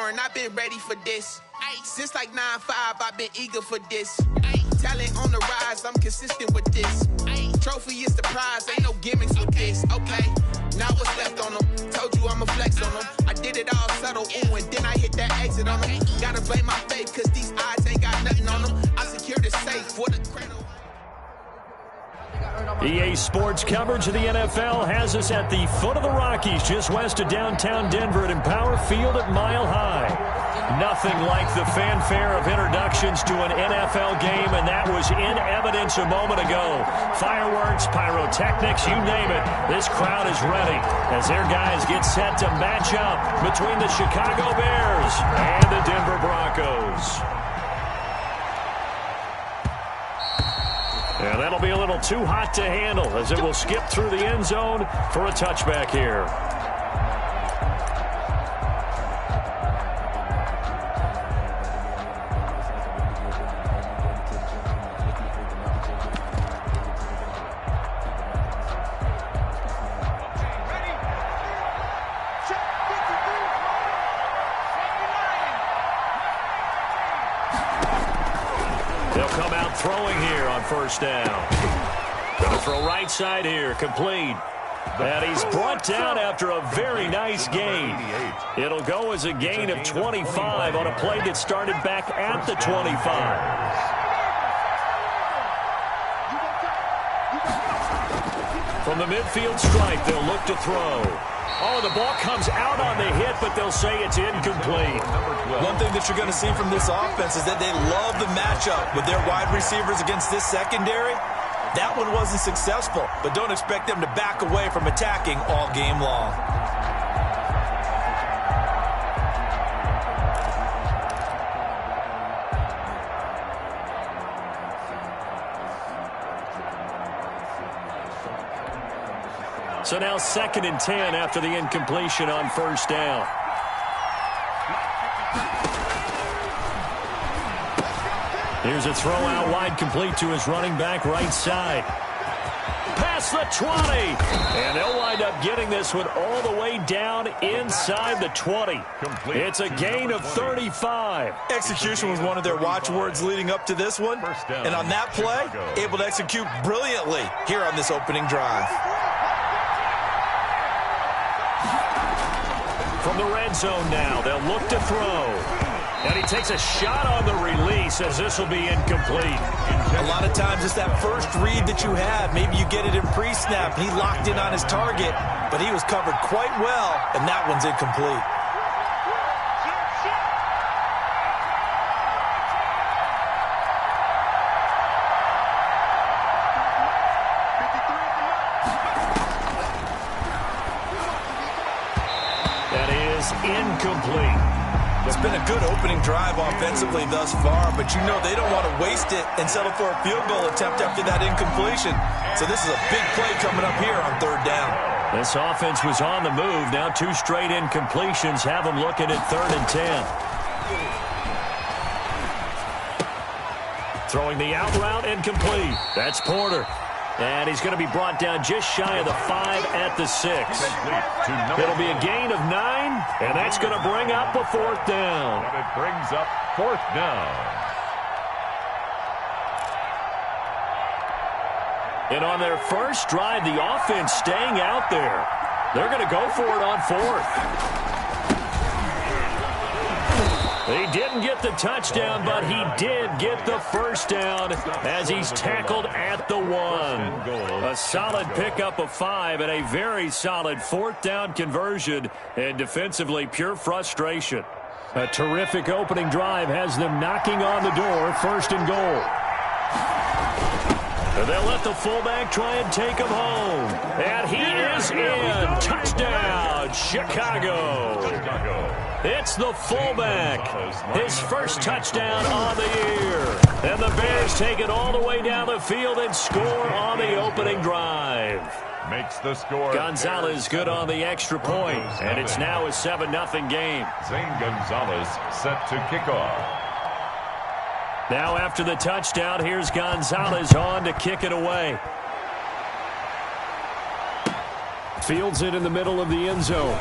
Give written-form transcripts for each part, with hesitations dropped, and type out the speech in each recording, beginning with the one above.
foreign, I've been ready for this. Since like 9-5, I've been eager for this. Talent on the rise, I'm consistent with this. Trophy is the prize, ain't no gimmicks with this. Okay, now what's left on them? Told you I'ma flex on them. I did it all subtle, ooh, and then I hit that exit on them. Gotta blame my faith, cause these odds ain't got nothing on them. I secured the safe for the cradle. EA Sports coverage of the NFL has us at the foot of the Rockies, just west of downtown Denver at Empower Field at Mile High. Nothing like the fanfare of introductions to an NFL game, and that was in evidence a moment ago. Fireworks, pyrotechnics, you name it. This crowd is ready as their guys get set to match up between the Chicago Bears and the Denver Broncos. And that'll be a little too hot to handle as it will skip through the end zone for a touchback here. They'll come out throwing here on first down. Going to throw right side here, complete. And he's brought down after a very nice gain. It'll go as a gain of 25 on a play that started back at the 25. From the midfield stripe, they'll look to throw. Oh, the ball comes out on the hit, but they'll say it's incomplete. One thing that you're going to see from this offense is that they love the matchup with their wide receivers against this secondary. That one wasn't successful, but don't expect them to back away from attacking all game long. So now 2nd and 10 after the incompletion on first down. Here's a throw out wide, complete to his running back right side. Past the 20. And they'll wind up getting this one all the way down inside the 20. It's a gain of 35. Execution was one of their watchwords leading up to this one. And on that play, able to execute brilliantly here on this opening drive. From the red zone now, they'll look to throw. And he takes a shot on the release as this will be incomplete. A lot of times it's that first read that you have. Maybe you get it in pre-snap, and he locked in on his target, but he was covered quite well, and that one's incomplete. Incomplete. It's been a good opening drive offensively thus far, but you know they don't want to waste it and settle for a field goal attempt after that incompletion. So this is a big play coming up here on 3rd down. This offense was on the move. Now 2 straight incompletions have them looking at 3rd and 10. Throwing the out route, incomplete. That's Porter. And he's going to be brought down just shy of the 5 at the 6. It'll be a gain of 9, and that's going to bring up a 4th down. And it brings up 4th down. And on their first drive, the offense staying out there. They're going to go for it on 4th. He didn't get the touchdown, but he did get the first down as he's tackled at the 1. A solid pickup of 5 and a very solid 4th down conversion, and defensively pure frustration. A terrific opening drive has them knocking on the door, 1st and goal. And they'll let the fullback try and take him home. And he is in. Touchdown, Chicago. It's the fullback. His first touchdown on the year. And the Bears take it all the way down the field and score on the opening drive. Makes the score. Gonzalez good on the extra point. And it's now a 7-0 game. Zane Gonzalez set to kick off. Now after the touchdown, here's Gonzalez on to kick it away. Fields it in the middle of the end zone.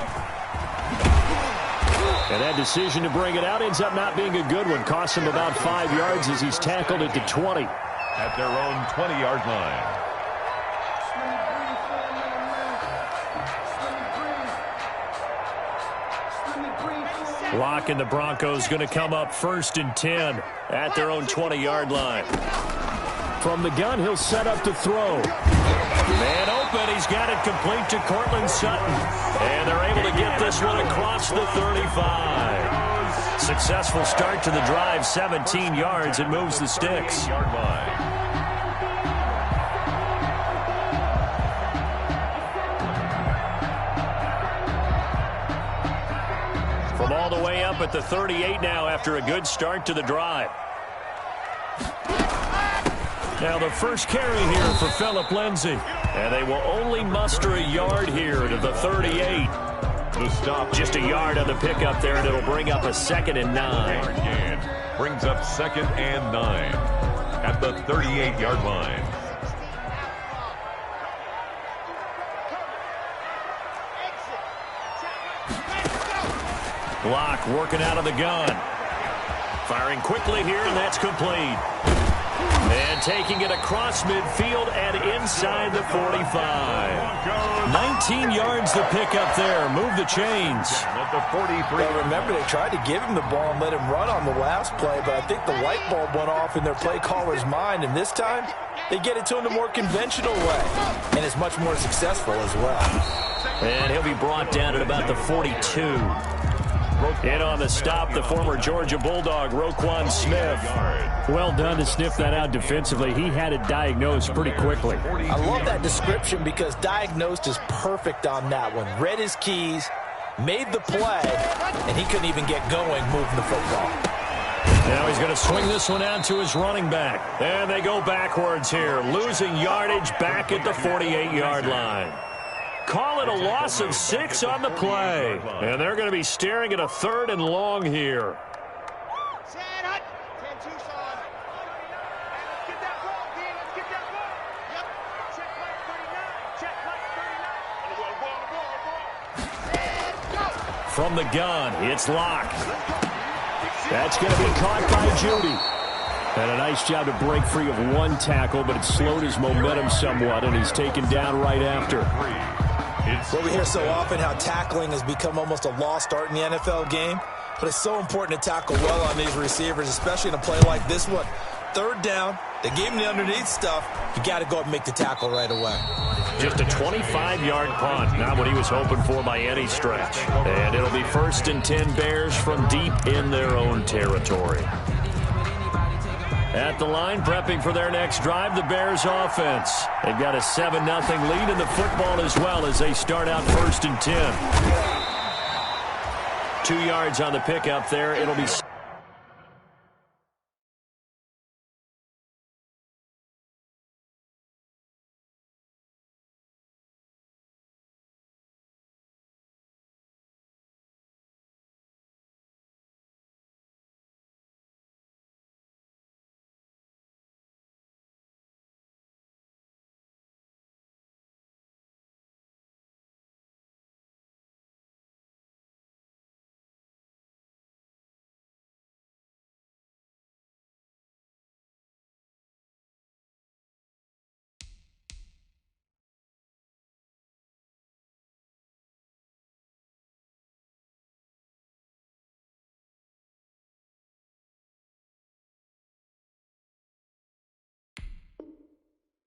And that decision to bring it out ends up not being a good one. Costs him about 5 yards as he's tackled at the 20. At their own 20-yard line. Locke and the Broncos going to come up 1st and 10 at their own 20-yard line. From the gun, he'll set up to throw. Man open. He's got it complete to Cortland Sutton. And they're able to get this one across the 35. Successful start to the drive, 17 yards, and moves the sticks. From all the way up at the 38 now after a good start to the drive. Now the first carry here for Phillip Lindsay. And they will only muster a yard here to the 38. The stop. Just a yard on the pickup there, and it'll bring up a 2nd and 9. Brings up 2nd and 9 at the 38-yard line. Locke working out of the gun. Firing quickly here, and that's complete. And taking it across midfield and inside the 45. 19 yards to pick up there. Move the chains. At the 43. Well, remember, they tried to give him the ball and let him run on the last play, but I think the light bulb went off in their play caller's mind, and this time they get it to him the more conventional way, and it's much more successful as well. And he'll be brought down at about the 42. In on the stop, the former Georgia Bulldog, Roquan Smith. Well done to sniff that out defensively. He had it diagnosed pretty quickly. I love that description because diagnosed is perfect on that one. Read his keys, made the play, and he couldn't even get going moving the football. Now he's going to swing this one out to his running back. And they go backwards here, losing yardage back at the 48-yard line. Call it a loss of 6 on the play. And they're going to be staring at a 3rd and long here. From the gun, it's Locke. That's going to be caught by Judy. And a nice job to break free of one tackle, but it slowed his momentum somewhat, and he's taken down right after. Well, we hear so often how tackling has become almost a lost art in the NFL game, but it's so important to tackle well on these receivers, especially in a play like this one. 3rd down, they gave him the underneath stuff. You got to go up and make the tackle right away. Just a 25-yard punt, not what he was hoping for by any stretch. And it'll be 1st and 10 Bears from deep in their own territory. At the line, prepping for their next drive, the Bears offense. They've got a 7-0 lead in the football as well as they start out 1st and 10. 2 yards on the pickup there. It'll be...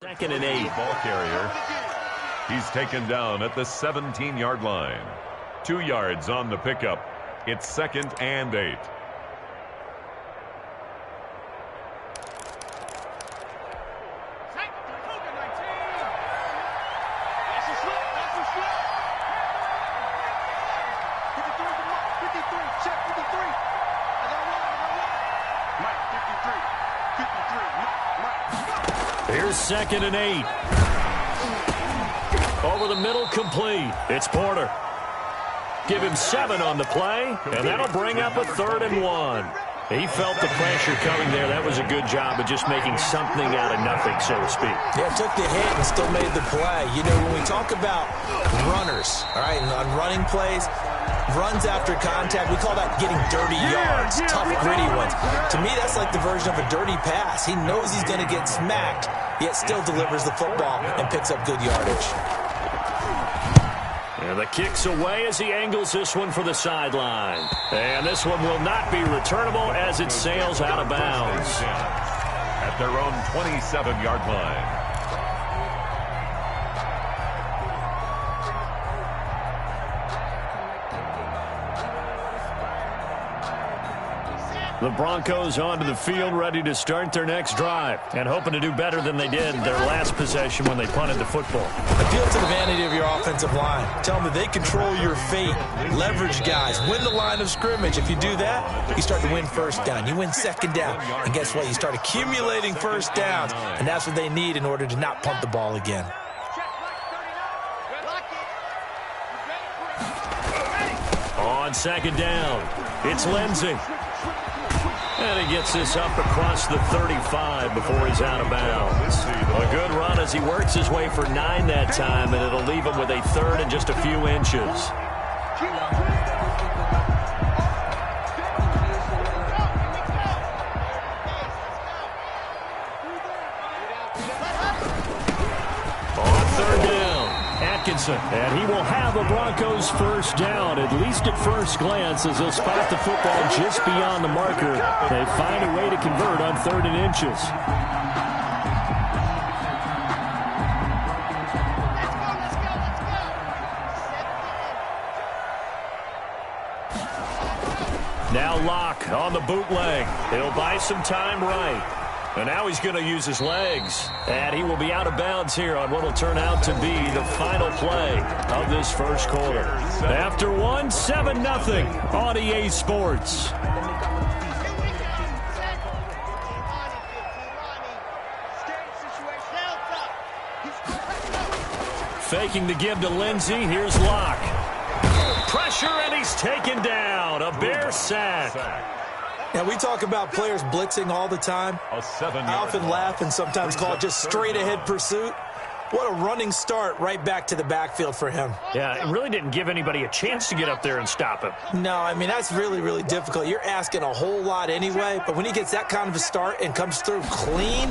Second and 8. Ball carrier. He's taken down at the 17-yard line. 2 yards on the pickup. It's 2nd and 8. Here's 2nd and 8. Over the middle, complete. It's Porter. Give him 7 on the play, and that'll bring up a 3rd and 1. He felt the pressure coming there. That was a good job of just making something out of nothing, so to speak. Yeah, took the hit and still made the play. You know, when we talk about runners, all right, and on running plays, runs after contact. We call that getting dirty yards, tough, gritty ones. To me, that's like the version of a dirty pass. He knows he's going to get smacked, yet still delivers the football and picks up good yardage. And the kick's away as he angles this one for the sideline. And this one will not be returnable as it sails out of bounds. At their own 27-yard line. The Broncos onto the field, ready to start their next drive, and hoping to do better than they did their last possession when they punted the football. Appeal to the vanity of your offensive line. Tell them that they control your fate. Leverage guys. Win the line of scrimmage. If you do that, you start to win first down. You win second down. And guess what? You start accumulating first downs, and that's what they need in order to not punt the ball again. On second down, it's Lindsey. And he gets this up across the 35 before he's out of bounds. A good run as he works his way for 9 that time, and it'll leave him with a third and just a few inches. And he will have the Broncos first down, at least at first glance, as they'll spot the football just beyond the marker. They find a way to convert on 3rd and inches. Now Locke on the bootleg. He'll buy some time right. And now he's going to use his legs. And he will be out of bounds here on what will turn out to be the final play of this first quarter. After 7-0 on EA Sports. Faking the give to Lindsey. Here's Locke. Pressure, and he's taken down. A Bear sack. Now, we talk about players blitzing all the time. I often laugh and sometimes call it just straight-ahead pursuit. What a running start right back to the backfield for him. Yeah, it really didn't give anybody a chance to get up there and stop him. No, I mean, that's really, really difficult. You're asking a whole lot anyway, but when he gets that kind of a start and comes through clean,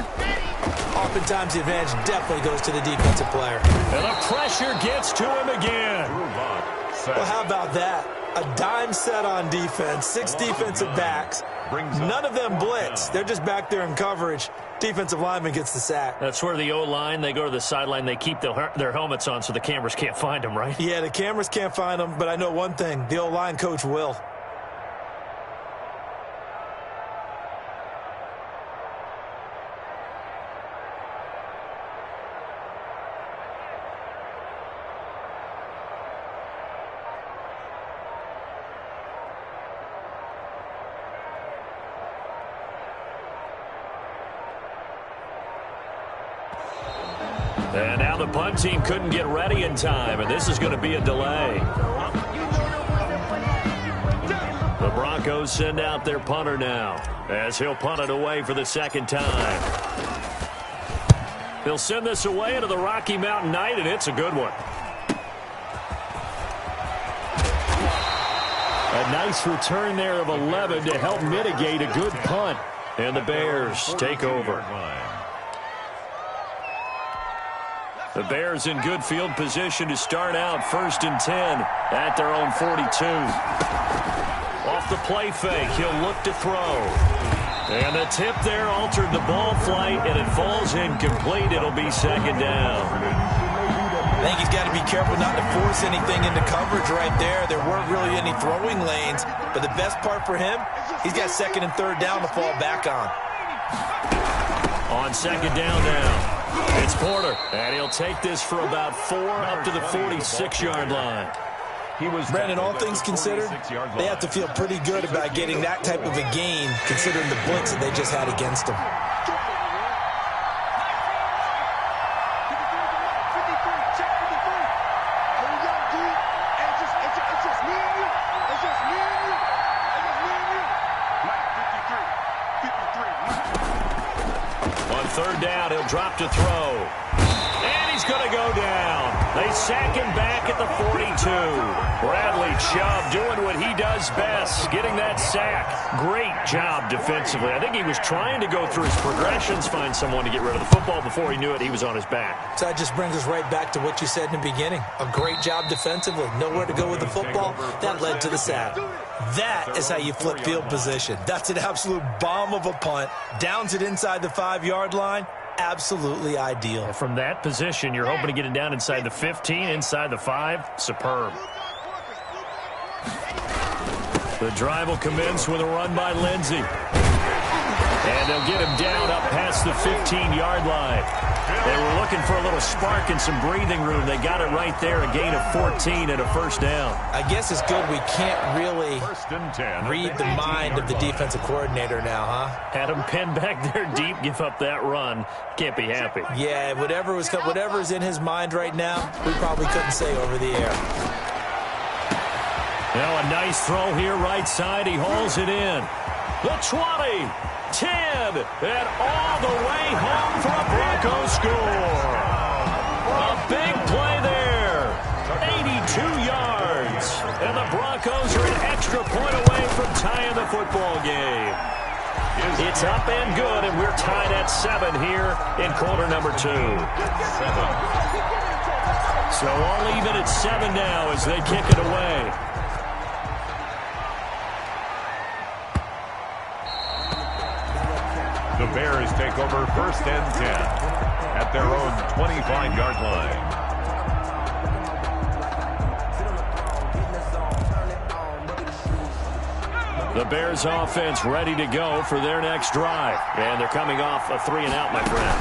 oftentimes the advantage definitely goes to the defensive player. And the pressure gets to him again. Well, how about that? A dime set on defense, 6 defensive backs. None of them blitz. They're just back there in coverage. Defensive lineman gets the sack. That's where the O-line, they go to the sideline, they keep their helmets on so the cameras can't find them, right? Yeah, the cameras can't find them, but I know one thing. The O-line coach will. And now the punt team couldn't get ready in time, and this is going to be a delay. The Broncos send out their punter now, as he'll punt it away for the second time. He'll send this away into the Rocky Mountain night, and it's a good one. A nice return there of 11 to help mitigate a good punt. And the Bears take over. The Bears in good field position to start out 1st and 10 at their own 42. Off the play fake, he'll look to throw. And the tip there altered the ball flight, and it falls incomplete. It'll be second down. I think he's got to be careful not to force anything into coverage right there. There weren't really any throwing lanes, but the best part for him, he's got 2nd and 3rd down to fall back on. On second down now. It's Porter, and he'll take this for about 4 up to the 46-yard line. Brandon, all things considered, they have to feel pretty good about getting that type of a gain, considering the blitz that they just had against them. On 3rd down, he'll drop to throw. And he's going to go down. They sack him back at the 42. Bradley Chubb doing what he does best, getting that sack. Great job defensively. I think he was trying to go through his progressions, find someone to get rid of the football. Before he knew it, he was on his back. So that just brings us right back to what you said in the beginning. A great job defensively. Nowhere to go with the football. That led to the sack. That is how you flip field position. That's an absolute bomb of a punt. Downs it inside the 5-yard line. Absolutely ideal. From that position, you're hoping to get it down inside the 15, inside the 5. Superb. The drive will commence with a run by Lindsey. And they'll get him down up past the 15-yard line. They were looking for a little spark and some breathing room. They got it right there, a gain of 14 and a first down. I guess it's good we can't really read the mind of the defensive coordinator now, huh? Had him pinned back there deep, give up that run. Can't be happy. Yeah, whatever's in his mind right now, we probably couldn't say over the air. Now a nice throw here, right side. He hauls it in. The 20, 10, and all the way home for a Broncos score. A big play there. 82 yards. And the Broncos are an extra point away from tying the football game. It's up and good, and we're tied at 7 here in quarter number 2. So all even at 7 now as they kick it away. The Bears take over 1st and 10 at their own 25-yard line. The Bears offense ready to go for their next drive. And they're coming off a 3-and-out, my friend.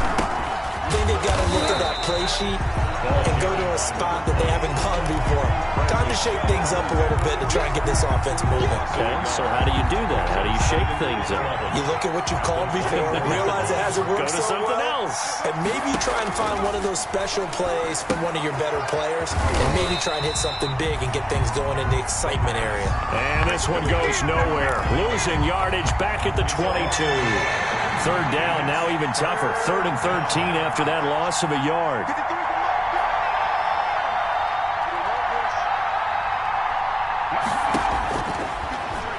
I think they've got to look at that play sheet and go to a spot that they haven't gone before. Time to shake things up a little bit to try and get this offense moving. Okay, so how do you do that? How do you shake things up? You look at what you've called before, realize it hasn't worked Go to so something well, else. and maybe try and find one of those special plays from one of your better players, and maybe try and hit something big and get things going in the excitement area. And this one goes nowhere. Losing yardage back at the 22. 3rd down, now even tougher. 3rd and 13 after that loss of a yard.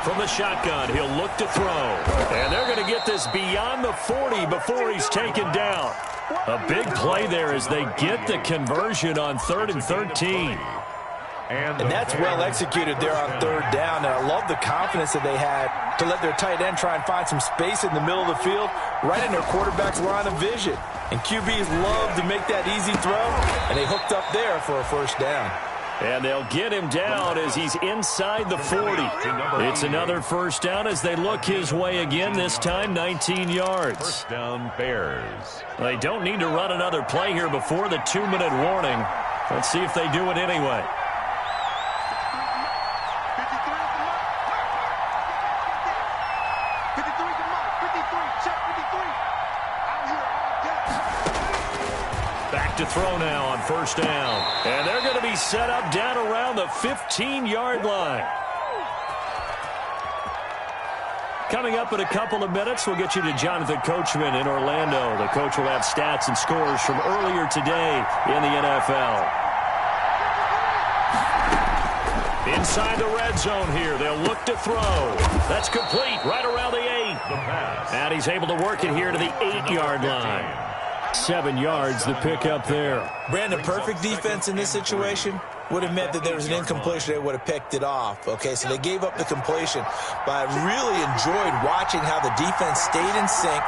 From the shotgun, he'll look to throw. And they're going to get this beyond the 40 before he's taken down. A big play there as they get the conversion on 3rd and 13. And that's well executed there on 3rd down. And I love the confidence that they had to let their tight end try and find some space in the middle of the field, right in their quarterback's line of vision. And QBs love to make that easy throw, and they hooked up there for a 1st down. And they'll get him down as he's inside the 40. It's another 1st down as they look his way again, this time 19 yards. 1st down, Bears. They don't need to run another play here before the 2-minute warning. Let's see if they do it anyway. Back to throw now on 1st down. And they're going to be set up down around the 15-yard line. Coming up in a couple of minutes, we'll get you to Jonathan Coachman in Orlando. The coach will have stats and scores from earlier today in the NFL. Inside the red zone here, they'll look to throw. That's complete right around the 8. And he's able to work it here to the 8-yard line. 7 yards, the pickup there. Brandon, perfect defense in this situation would have meant that there was an incompletion. They would have picked it off. Okay, so they gave up the completion. But I really enjoyed watching how the defense stayed in sync,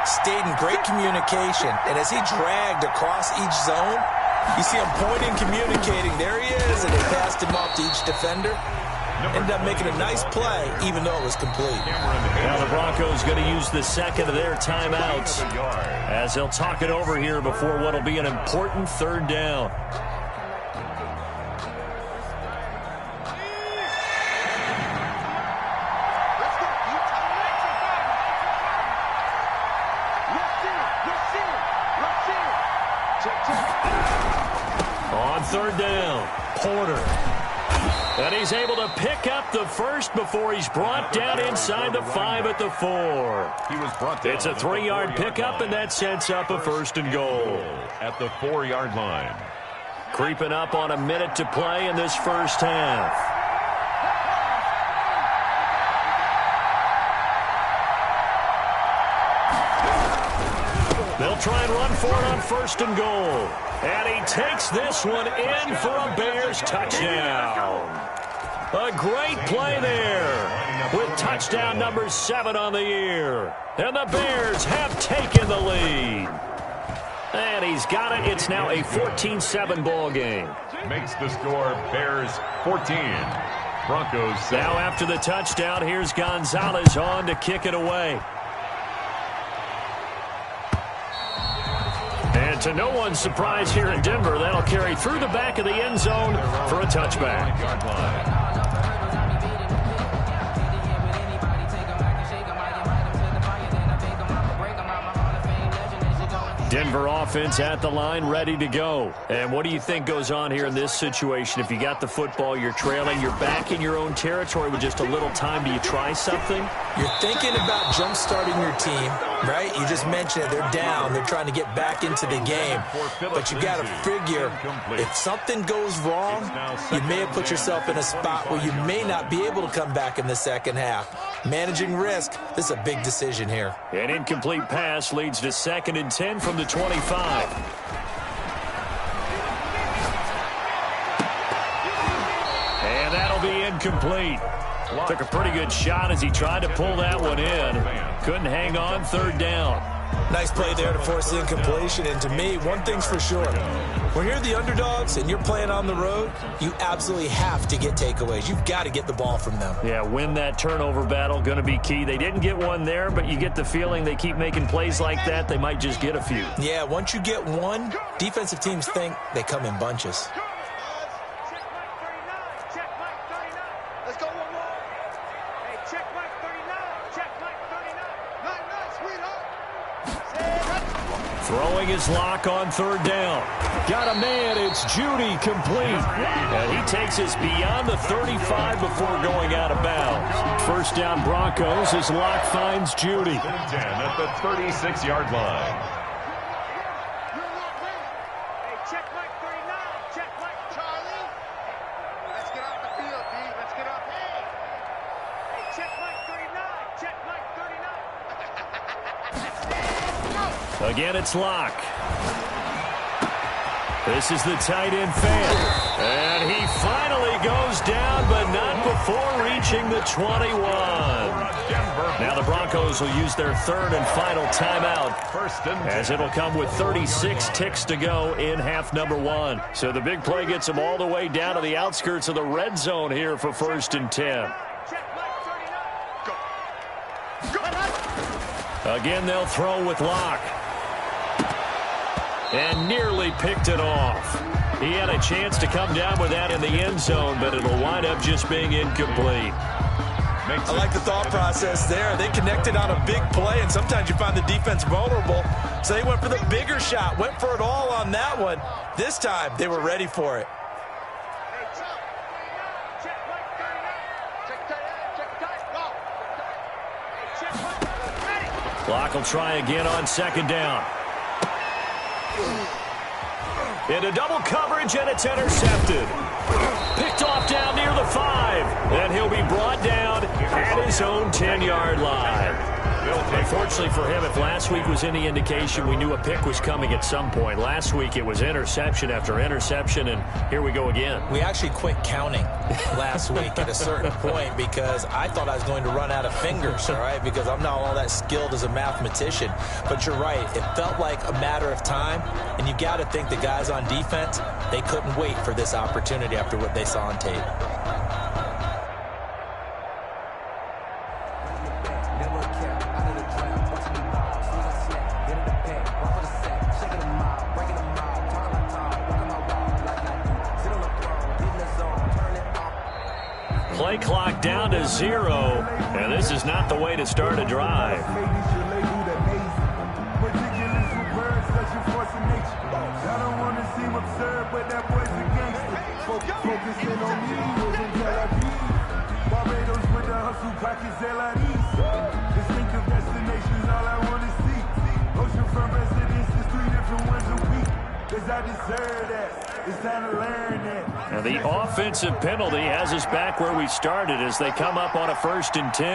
stayed in great communication. And as he dragged across each zone, you see him pointing, communicating. There he is, and they passed him off to each defender. Ended up making a nice play, even though it was complete. Now the Broncos going to use the second of their timeouts as they'll talk it over here before what will be an important 3rd down. On 3rd down, Porter. And he's able to pick up the 1st before he's brought down inside the 5 at the 4. He was brought down. It's a 3-yard pickup, and that sets up a 1st and goal. At the 4-yard line. Creeping up on a minute to play in this first half. They'll try and run for it on 1st and goal. And he takes this one in for a Bears touchdown. A great play there with touchdown number 7 on the year. And the Bears have taken the lead. And he's got it. It's now a 14-7 ball game. Makes the score Bears 14. Broncos 7. Now after the touchdown, here's Gonzalez on to kick it away. And to no one's surprise here in Denver, that'll carry through the back of the end zone for a touchback. Denver offense at the line, ready to go. And what do you think goes on here in this situation? If you got the football, you're trailing, you're back in your own territory with just a little time. Do you try something? You're thinking about jump-starting your team, right? You just mentioned it. They're down. They're trying to get back into the game. But you got to figure, if something goes wrong, you may have put yourself in a spot where you may not be able to come back in the second half. Managing risk, this is a big decision here. An incomplete pass leads to 2nd and 10 from the 25. And that'll be incomplete. Took a pretty good shot as he tried to pull that one in. Couldn't hang on, 3rd down. Nice play there to force the incompletion. And to me, one thing's for sure. When you're the underdogs and you're playing on the road, you absolutely have to get takeaways. You've got to get the ball from them. Yeah, win that turnover battle, going to be key. They didn't get one there, but you get the feeling they keep making plays like that, they might just get a few. Yeah, once you get one, defensive teams think they come in bunches. Throwing his lock on 3rd down. Got a man, it's Judy, complete. And he takes us beyond the 35 before going out of bounds. 1st down Broncos as Lock finds Judy. 10 at the 36-yard line. Check Mike 39. Check Mike Charlie. Let's get off the field, D. Let's get off. Hey, check Mike 39. Check Mike 39. Again, it's Lock. This is the tight end fan. And he finally goes down, but not before reaching the 21. Now the Broncos will use their 3rd and final timeout, as it'll come with 36 ticks to go in half number 1. So the big play gets them all the way down to the outskirts of the red zone here for 1st and 10. Again, they'll throw with Lock. And nearly picked it off. He had a chance to come down with that in the end zone, but it'll wind up just being incomplete. I like the thought process there. They connected on a big play, and sometimes you find the defense vulnerable. So they went for the bigger shot, went for it all on that one. This time, they were ready for it. Clock will try again on 2nd down. Into double coverage, and it's intercepted. Picked off down near the 5. Then he'll be brought down at his own 10-yard line. Unfortunately for him, if last week was any indication, we knew a pick was coming at some point. Last week, it was interception after interception, and here we go again. We actually quit counting last week at a certain point because I thought I was going to run out of fingers, all right, because I'm not all that skilled as a mathematician. But you're right. It felt like a matter of time, and you got to think the guys on defense, they couldn't wait for this opportunity after what they saw on tape. Play clock down to 0, and this is not the way to start a drive. I deserve that. And the offensive penalty has us back where we started as they come up on a 1st and 10.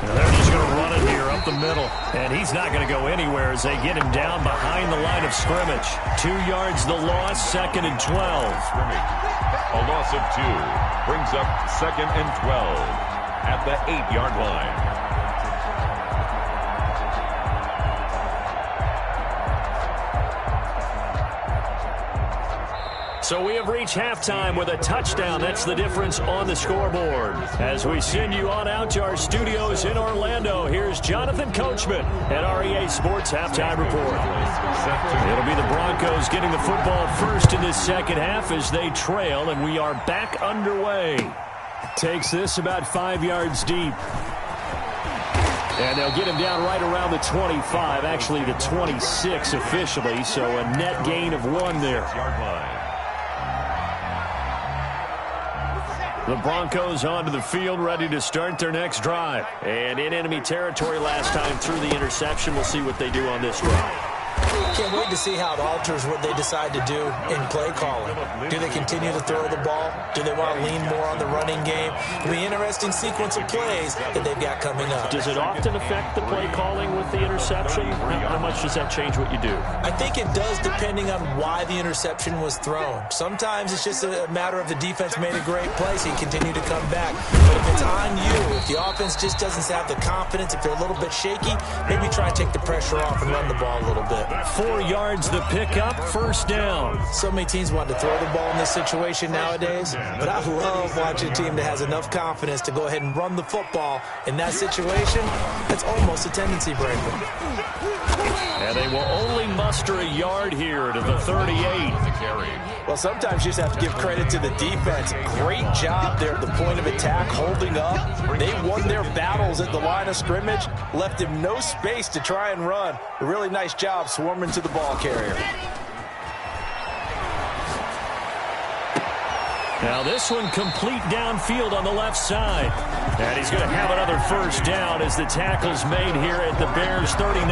And they're just going to run it here up the middle. And he's not going to go anywhere as they get him down behind the line of scrimmage. 2 yards the loss, 2nd and 12. A loss of 2 brings up 2nd and 12 at the 8-yard line. So we have reached halftime with a touchdown. That's the difference on the scoreboard. As we send you on out to our studios in Orlando, here's Jonathan Coachman at REA Sports Halftime Report. It'll be the Broncos getting the football first in this second half as they trail, and we are back underway. Takes this about 5 yards deep. And they'll get him down right around the 25, actually the 26 officially, so a net gain of 1 there. The Broncos onto the field, ready to start their next drive. And in enemy territory last time through the interception. We'll see what they do on this drive. Can't wait to see how it alters what they decide to do in play calling. Do they continue to throw the ball? Do they want to lean more on the running game? It'll be an interesting sequence of plays that they've got coming up. Does it often affect the play calling with the interception? How much does that change what you do? I think it does depending on why the interception was thrown. Sometimes it's just a matter of the defense made a great play, so you continue to come back. But if it's on you, if the offense just doesn't have the confidence, if they're a little bit shaky, maybe try and take the pressure off and run the ball a little bit. 4 yards the pickup, 1st down. So many teams want to throw the ball in this situation nowadays, but I love watching a team that has enough confidence to go ahead and run the football. In that situation, that's almost a tendency breaker. And they will only muster a yard here to the 38. Well, sometimes you just have to give credit to the defense. Great job there at the point of attack, holding up. They won their battles at the line of scrimmage, left him no space to try and run. A really nice job swarming to the ball carrier. Now this one complete downfield on the left side. And he's going to have another 1st down as the tackle's made here at the Bears 39.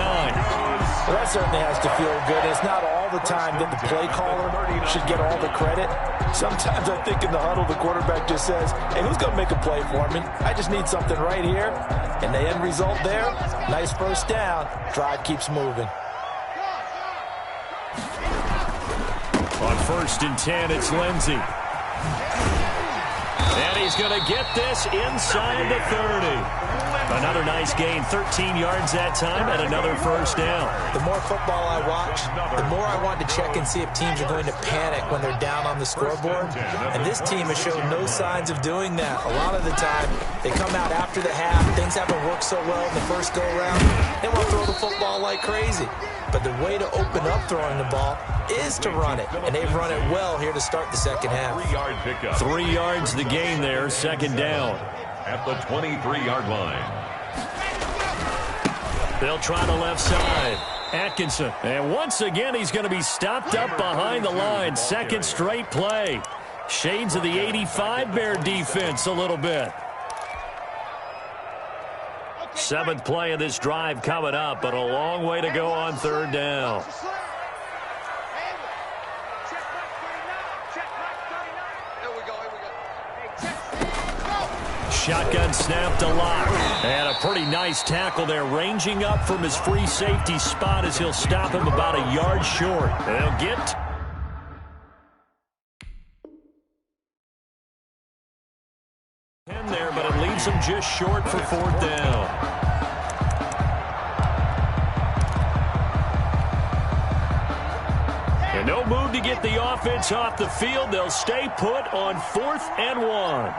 Well, that certainly has to feel good. It's not all the time that the play caller should get all the credit. Sometimes I think in the huddle, the quarterback just says, hey, who's going to make a play for me? I just need something right here. And the end result there, nice 1st down. Drive keeps moving. On 1st and 10, it's Lindsey. And he's going to get this inside the 30. Another nice gain, 13 yards that time, and another 1st down. The more football I watch, the more I want to check and see if teams are going to panic when they're down on the scoreboard. And this team has shown no signs of doing that. A lot of the time, they come out after the half. Things haven't worked so well in the first go-around. They want to throw the football like crazy. But the way to open up throwing the ball is to run it. And they've run it well here to start the second half. 3-yard pickup. 3 yards the gain there, 2nd down. At the 23-yard line. They'll try the left side. Atkinson. And once again, he's going to be stopped up behind the line. 2nd straight play. Shades of the 85 Bear defense a little bit. 7th play of this drive coming up, but a long way to go on 3rd down. Shotgun snap to Locke. And a pretty nice tackle there, ranging up from his free safety spot as he'll stop him about a yard short. They'll get there, but it leaves him just short for 4th down. And no move to get the offense off the field. They'll stay put on 4th and 1.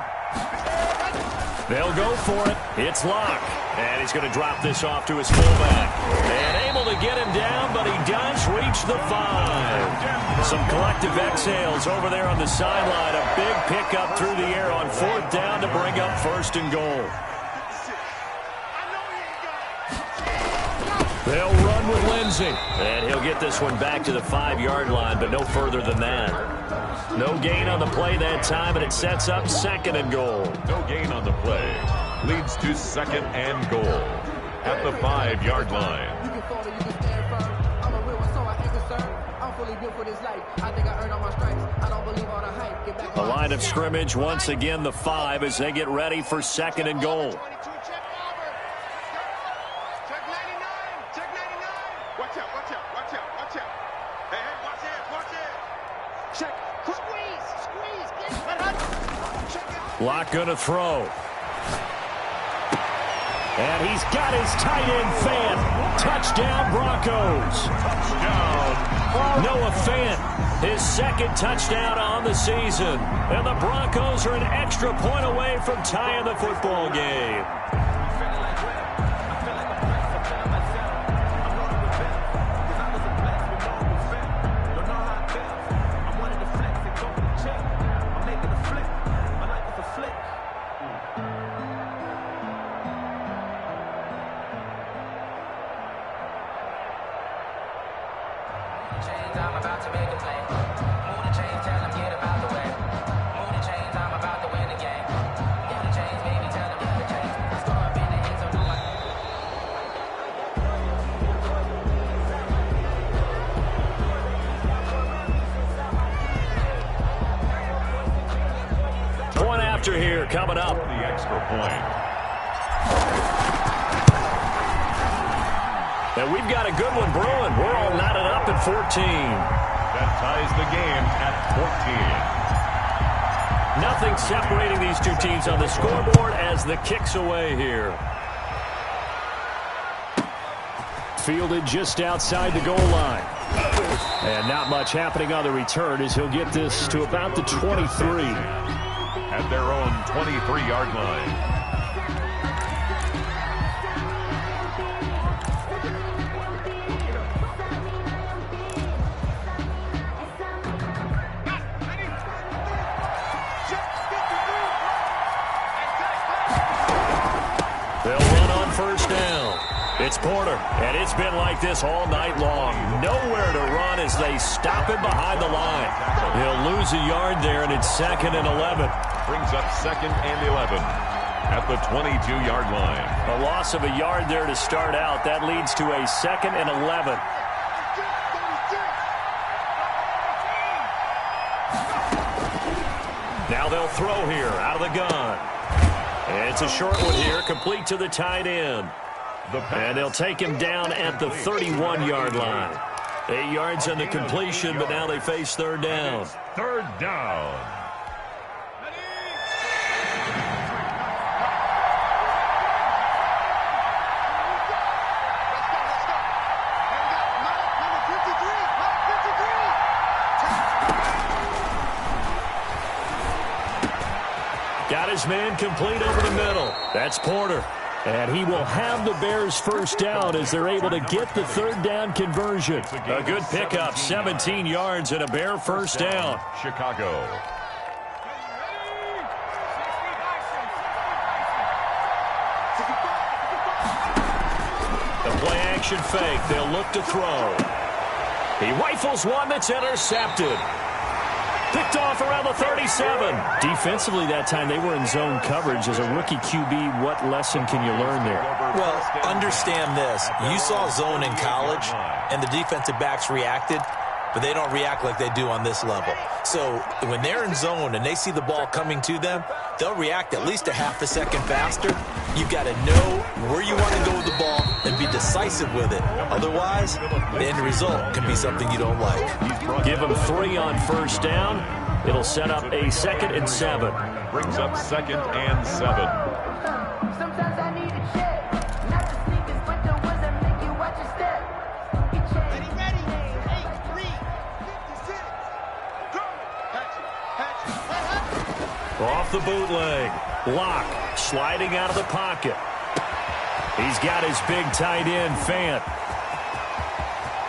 They'll go for it. It's Locke. And he's going to drop this off to his fullback. And able to get him down, but he does reach the 5. Some collective exhales over there on the sideline. A big pickup through the air on 4th down to bring up 1st and goal. They'll run with Lindsey. And he'll get this one back to the 5-yard line, but no further than that. No gain on the play that time, and it sets up 2nd and goal. No gain on the play. Leads to 2nd and goal. At the 5-yard line. The line of scrimmage, once again, the 5 as they get ready for 2nd and goal. Check 99. Check 99. Watch out, watch out, watch out, watch out. Hey, watch it. Check. Squeeze. Check it. Lock gonna throw. And he's got his tight end Fant. Touchdown, Broncos. Touchdown. Noah Fant, his 2nd touchdown on the season. And the Broncos are an extra point away from tying the football game. I'm about to make a play. Move the chains, tell them get about the way. Move the chains, I'm about to win the game. Move the chains, baby, tell them get the chains. Score up in the end zone, do my... Point after here coming up. The extra point. And we've got a good one brewing. We're all knotted up at 14. That ties the game at 14. Nothing separating these two teams on the scoreboard as the kick's away here. Fielded just outside the goal line. And not much happening on the return as he'll get this to about the 23. At their own 23-yard line. It's Porter, and it's been like this all night long. Nowhere to run as they stop him behind the line. He'll lose a yard there, and it's 2nd and 11. Brings up 2nd and 11 at the 22-yard line. A loss of a yard there to start out. That leads to a 2nd and 11. Now they'll throw here out of the gun. And it's a short one here, complete to the tight end. And they'll take him down at the 31-yard line. 8 yards on the completion, but now they face 3rd down. 3rd down. Got his man complete over the middle. That's Porter. And he will have the Bears 1st down as they're able to get the 3rd down conversion. A good pickup, 17 yards and a Bear 1st down. Chicago. The play action fake. They'll look to throw. He rifles one that's intercepted. Picked off around the 37. Defensively that time, they were in zone coverage. As a rookie QB, what lesson can you learn there? Well, understand this. You saw zone in college, and the defensive backs reacted, but they don't react like they do on this level. So when they're in zone and they see the ball coming to them, they'll react at least a half a second faster. You've got to know where you want to go with the ball and be decisive with it. Otherwise, the end result can be something you don't like. Give them 3 on 1st down. It'll set up a 2nd and 7. Brings up 2nd and 7. Sometimes I need a check. Not the sneakers, but the ones that make you watch your step. Ready. 8, 3, 56. Go. Hatchet. Off the bootleg. Lock sliding out of the pocket. He's got his big tight end, Fant.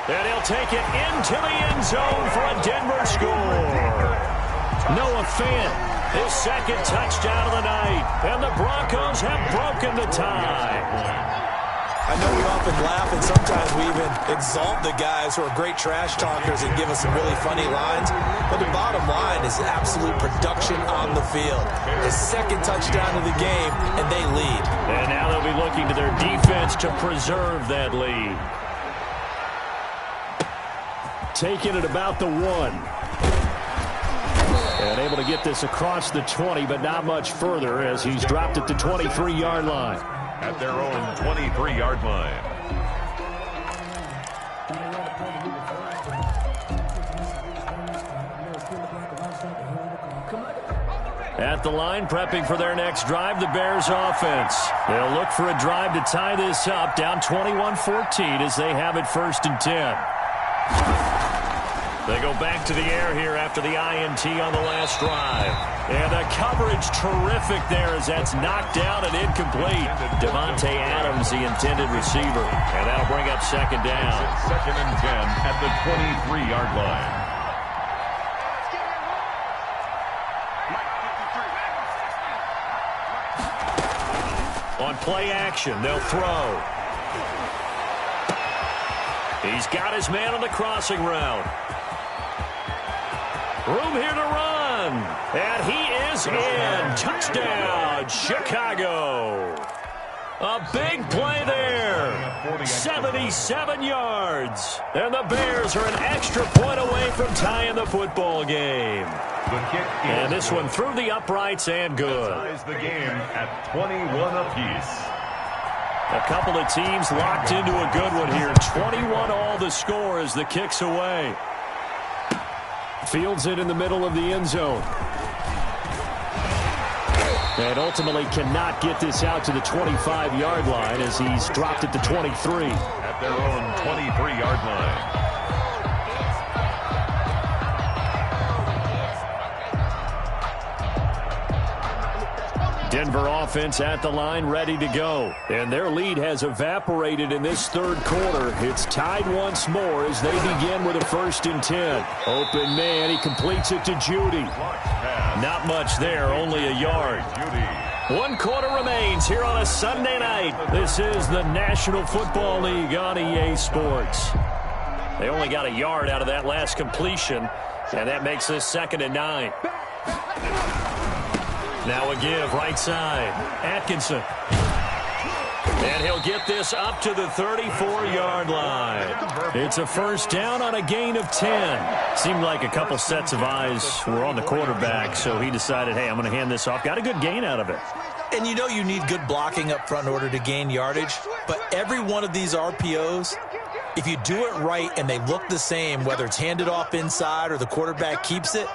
And he'll take it into the end zone for a Denver score. Noah Fant, his 2nd touchdown of the night. And the Broncos have broken the tie. I know we often laugh and sometimes we even exalt the guys who are great trash talkers and give us some really funny lines. But the bottom line is absolute production on the field. His 2nd touchdown of the game, and they lead. And now they'll be looking to their defense to preserve that lead. Taking it about the 1. And able to get this across the 20, but not much further as he's dropped at the 23-yard line. At their own 23-yard line. At the line, prepping for their next drive, the Bears offense. They'll look for a drive to tie this up, down 21-14 as they have it 1st and 10. They go back to the air here after the INT on the last drive. And the coverage terrific there as that's knocked down and incomplete. Devontae Adams, the intended receiver. And that'll bring up 2nd down. 2nd and 10 at the 23-yard line. On play action, they'll throw. He's got his man on the crossing route. Room here to run. And he is in. Touchdown, Chicago. A big play there. 77 yards. And the Bears are an extra point away from tying the football game. And this one through the uprights and good. Ties the game at 21 apiece. A couple of teams locked into a good one here. 21 all the score as the kick's away. Fields it in the middle of the end zone. And ultimately cannot get this out to the 25-yard line as he's dropped it to 23. At their own 23-yard line. Denver offense at the line, ready to go. And their lead has evaporated in this 3rd quarter. It's tied once more as they begin with a 1st and 10. Open man, he completes it to Judy. Not much there, only a yard. 1 quarter remains here on a Sunday night. This is the National Football League on EA Sports. They only got a yard out of that last completion, and that makes this 2nd and 9. Now a give, right side. Atkinson. And he'll get this up to the 34-yard line. It's a 1st down on a gain of 10. Seemed like a couple sets of eyes were on the quarterback, so he decided, hey, I'm going to hand this off. Got a good gain out of it. And you know you need good blocking up front in order to gain yardage, but every one of these RPOs, if you do it right and they look the same, whether it's handed off inside or the quarterback keeps it,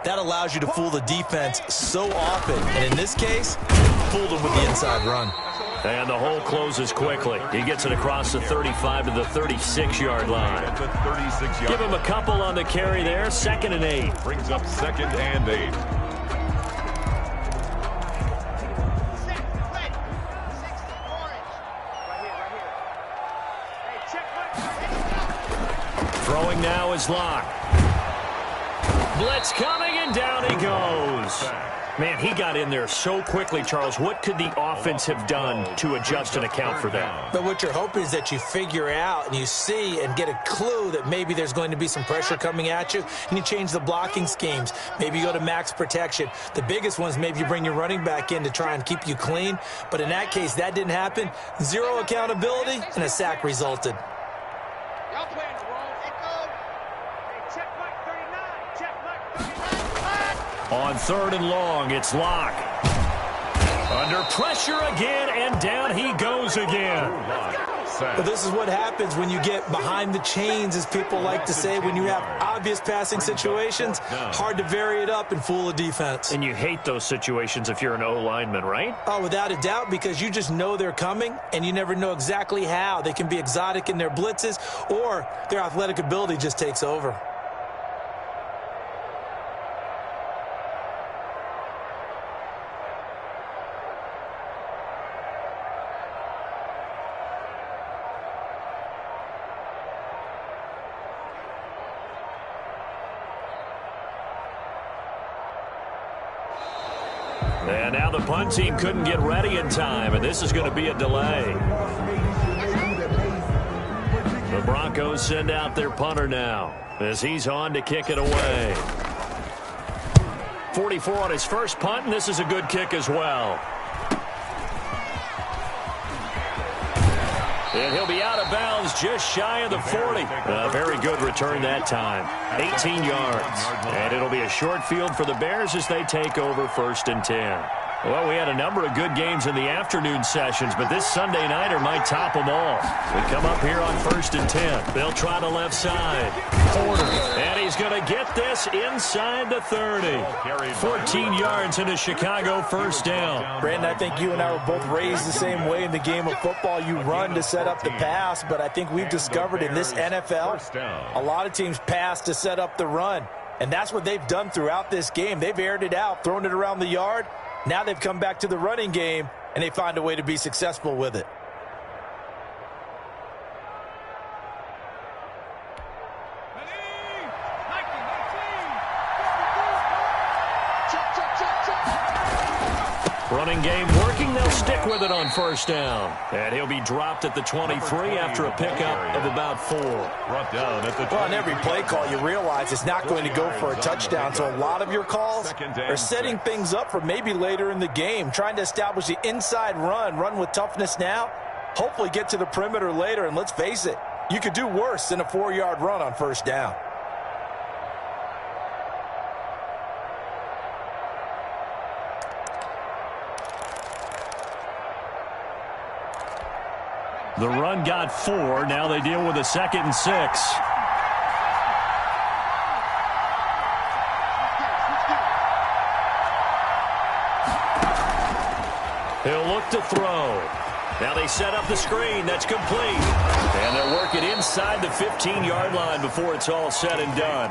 that allows you to fool the defense so often. And in this case, fooled them with the inside run. And the hole closes quickly. He gets it across the 35 to the 36-yard line. Give him a couple on the carry there. 2nd and 8. Brings up 2nd and 8. Throwing now is Locke. Blitz coming, and down he goes. Man, he got in there so quickly, Charles. What could the offense have done to adjust and account for that? But what you're hoping is that you figure out and you see and get a clue that maybe there's going to be some pressure coming at you, and you change the blocking schemes. Maybe you go to max protection. The biggest ones, maybe you bring your running back in to try and keep you clean. But in that case, that didn't happen. 0 accountability, and a sack resulted. Y'all playing the wrong echo. Hey, check Mike 39. Check Mike 39. On 3rd and long, it's Locke. Under pressure again, and down he goes again. Well, this is what happens when you get behind the chains, as people like to say. When you have obvious passing situations, hard to vary it up and fool a defense. And you hate those situations if you're an O-lineman, right? Oh, without a doubt, because you just know they're coming, and you never know exactly how. They can be exotic in their blitzes, or their athletic ability just takes over. And now the punt team couldn't get ready in time, and this is going to be a delay. The Broncos send out their punter now as he's on to kick it away. 44 on his first punt, and this is a good kick as well. And he'll be out of bounds just shy of the 40. Very good return that time. 18 yards. And it'll be a short field for the Bears as they take over 1st and 10. Well, we had a number of good games in the afternoon sessions, but this Sunday nighter might top them all. We come up here on 1st and 10. They'll try the left side. Porter, and he's going to get this inside the 30. 14 yards into Chicago, 1st down. Brandon, I think you and I were both raised the same way in the game of football. You run to set up the pass, but I think we've discovered in this NFL, a lot of teams pass to set up the run. And that's what they've done throughout this game. They've aired it out, thrown it around the yard. Now they've come back to the running game, and they find a way to be successful with it. Running game working. They'll stick with it on 1st down. And he'll be dropped at the 23 after a pickup of about 4. Brought down at the 20. Well, on every play call, you realize it's not going to go for a touchdown. So a lot of your calls are setting things up for maybe later in the game, trying to establish the inside run with toughness now, hopefully get to the perimeter later. And let's face it, you could do worse than a 4-yard run on 1st down. The run got 4. Now they deal with a 2nd and 6. He'll look to throw. Now they set up the screen. That's complete. And they'll work it inside the 15-yard line before it's all said and done.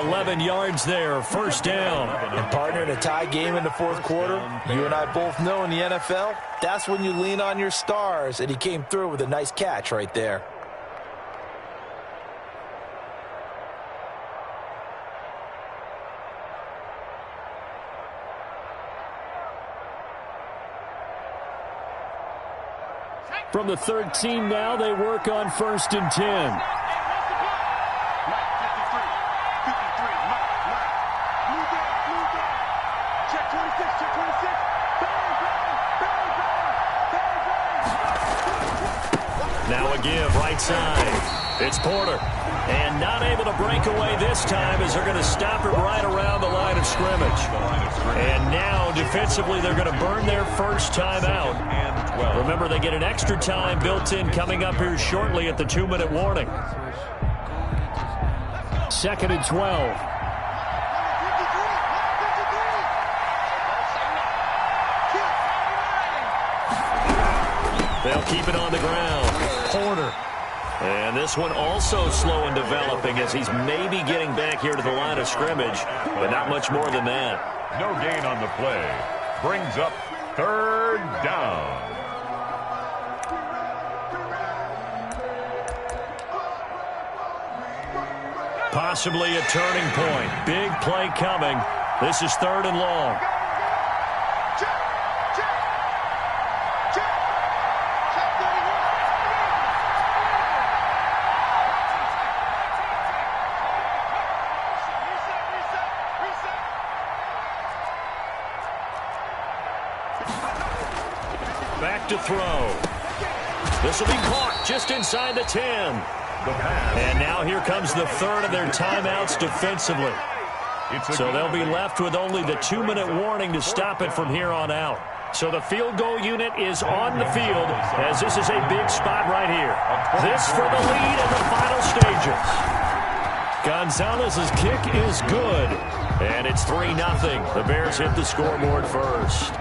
11 yards there, 1st down. And partner, in a tie game in the 4th quarter, you and I both know in the NFL, that's when you lean on your stars. And he came through with a nice catch right there. From the 13 now, they work on 1st and 10. Now a give, right side. It's Porter. And not able to break away this time as they're going to stop it right around the line of scrimmage. And now, defensively, they're going to burn their first time out. Remember, they get an extra time built in coming up here shortly at the 2-minute warning. 2nd and 12. They'll keep it on the ground. Porter. And this one also slow in developing as he's maybe getting back here to the line of scrimmage, but not much more than that. No gain on the play. Brings up 3rd down. Possibly a turning point. Big play coming. This is 3rd and long. Back to throw. This will be caught just inside the 10. And now here comes the 3rd of their timeouts defensively. So they'll be left with only the 2-minute warning to stop it from here on out. So the field goal unit is on the field as this is a big spot right here. This for the lead in the final stages. Gonzalez's kick is good. And it's 3-0. The Bears hit the scoreboard first.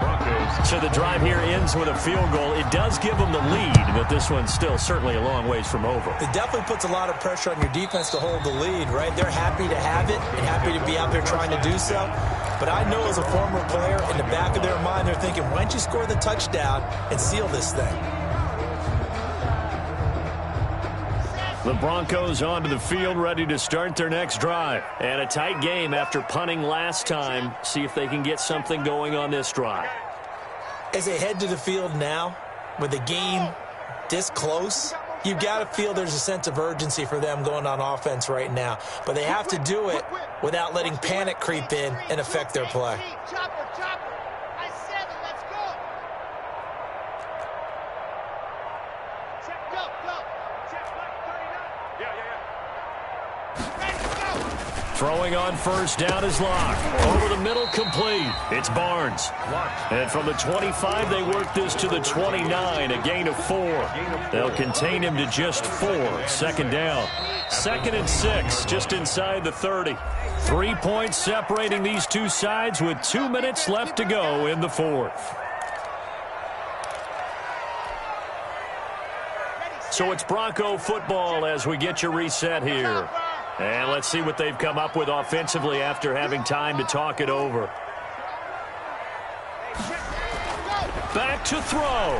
So the drive here ends with a field goal. It does give them the lead, but this one's still certainly a long ways from over. It definitely puts a lot of pressure on your defense to hold the lead, right? They're happy to have it and happy to be out there trying to do so. But I know as a former player, in the back of their mind, they're thinking, why don't you score the touchdown and seal this thing? The Broncos onto the field, ready to start their next drive. And a tight game after punting last time. See if they can get something going on this drive. As they head to the field now, with the game this close, you've got to feel there's a sense of urgency for them going on offense right now. But they have to do it without letting panic creep in and affect their play. Let's go. Throwing on first down is Locke. Over the middle, complete. It's Barnes. And from the 25, they work this to the 29, a gain of 4. They'll contain him to just 4. Second down. 2nd and 6, just inside the 30. 3 points separating these two sides with 2 minutes left to go in the fourth. So it's Bronco football as we get your reset here. And let's see what they've come up with offensively after having time to talk it over. Back to throw.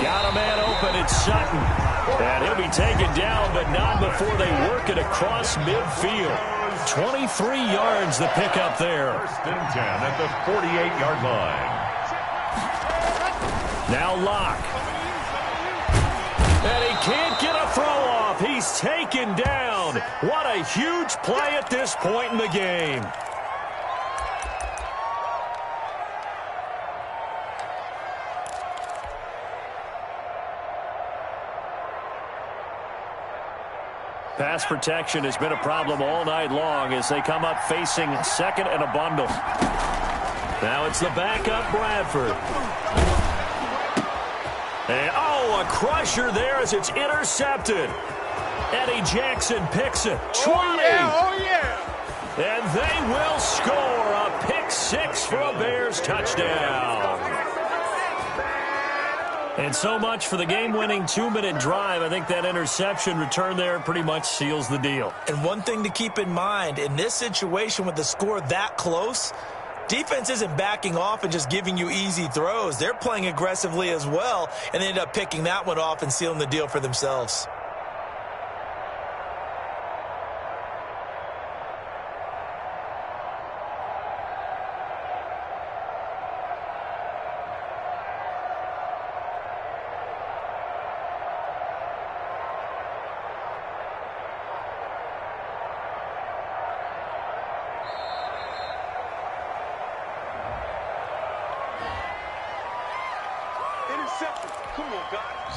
Got a man open. It's Sutton. And he'll be taken down, but not before they work it across midfield. 23 yards the pickup there. 1st and 10 at the 48-yard line. Now Locke. And he can't get a throw off. He's taken down. What a huge play at this point in the game. Pass protection has been a problem all night long as they come up facing second and a bundle. Now it's the backup Bradford. And, oh, a crusher there as it's intercepted. Eddie Jackson picks it. 20. Oh, yeah. And they will score a pick 6 for a Bears touchdown. And so much for the game-winning 2-minute drive. I think that interception return there pretty much seals the deal. And one thing to keep in mind, in this situation with the score that close, defense isn't backing off and just giving you easy throws. They're playing aggressively as well, and they end up picking that one off and sealing the deal for themselves.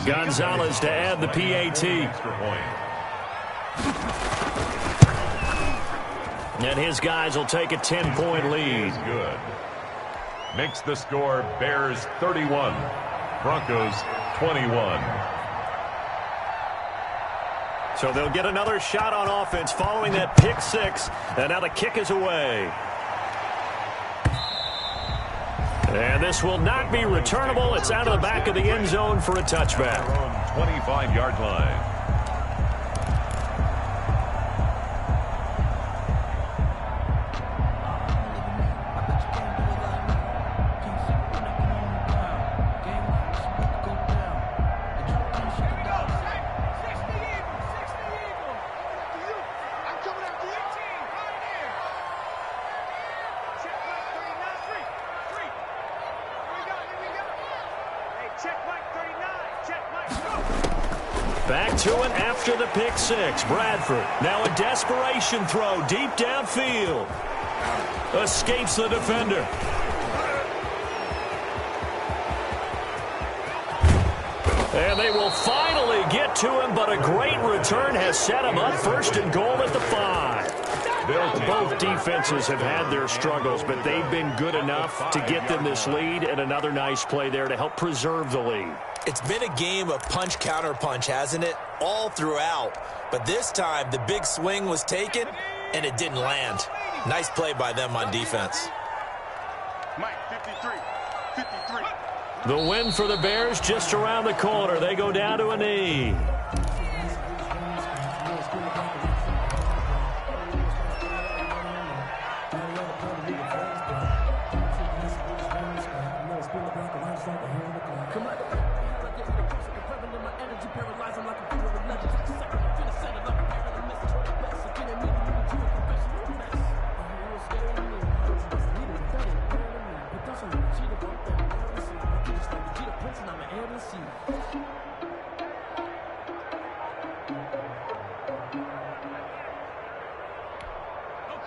Gonzalez to add the PAT. And his guys will take a 10-point lead. Good. Makes the score Bears 31, Broncos 21. So they'll get another shot on offense following that pick 6. And now the kick is away. And this will not be returnable. It's out of the back of the end zone for a touchback. 25-yard line. Back to it after the pick 6. Bradford. Now a desperation throw deep downfield. Escapes the defender. And they will finally get to him, but a great return has set him up 1st and goal at the 5. Both defenses have had their struggles, but they've been good enough to get them this lead, and another nice play there to help preserve the lead. It's been a game of punch-counter-punch, hasn't it? All throughout. But this time, the big swing was taken, and it didn't land. Nice play by them on defense. Mike, 53. The win for the Bears just around the corner. They go down to a knee.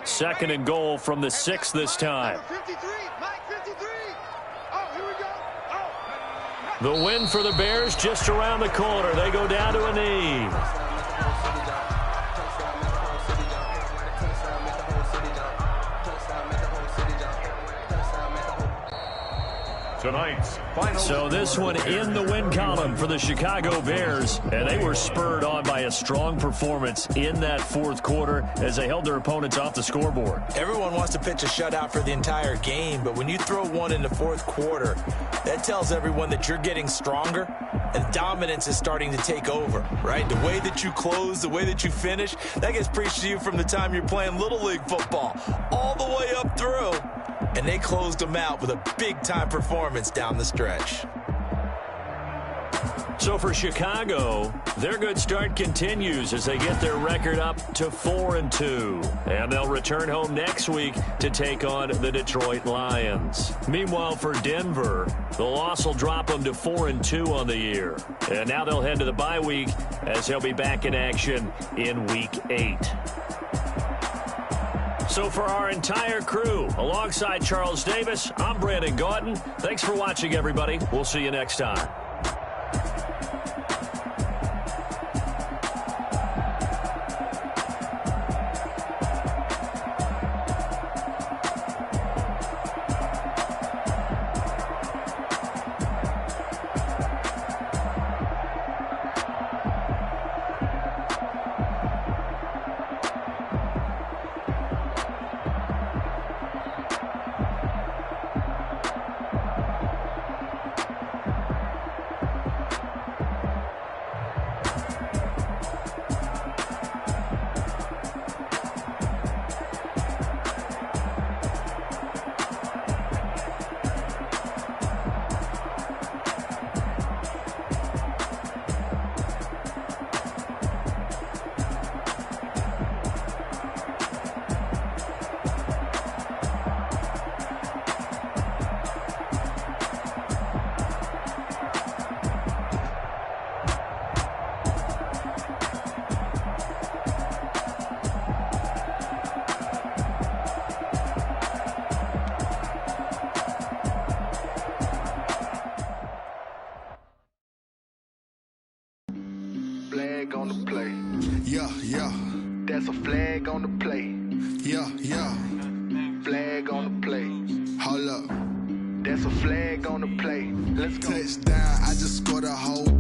Second and goal from the 6 this time. 53. Mike, 53. Oh, here we go. Oh. The win for the Bears just around the corner. They go down to a knee. tonight's final. So this one in the win column for the Chicago Bears, and they were spurred on by a strong performance in that fourth quarter as they held their opponents off the scoreboard. Everyone wants to pitch a shutout for the entire game, but when you throw one in the fourth quarter, that tells everyone that you're getting stronger and dominance is starting to take over, right? The way that you close, the way that you finish, that gets preached to you from the time you're playing Little League football all the way up through. And they closed them out with a big-time performance down the stretch. So for Chicago, their good start continues as they get their record up to 4-2. And they'll return home next week to take on the Detroit Lions. Meanwhile, for Denver, the loss will drop them to 4-2 on the year. And now they'll head to the bye week as they'll be back in action in Week 8. So for our entire crew, alongside Charles Davis, I'm Brandon Gaudin. Thanks for watching, everybody. We'll see you next time. Flag on the play. Yeah, yeah. That's a flag on the play. Yeah, yeah. Flag on the play. Hold up. That's a flag on the play. Let's go. Touchdown, I just scored a whole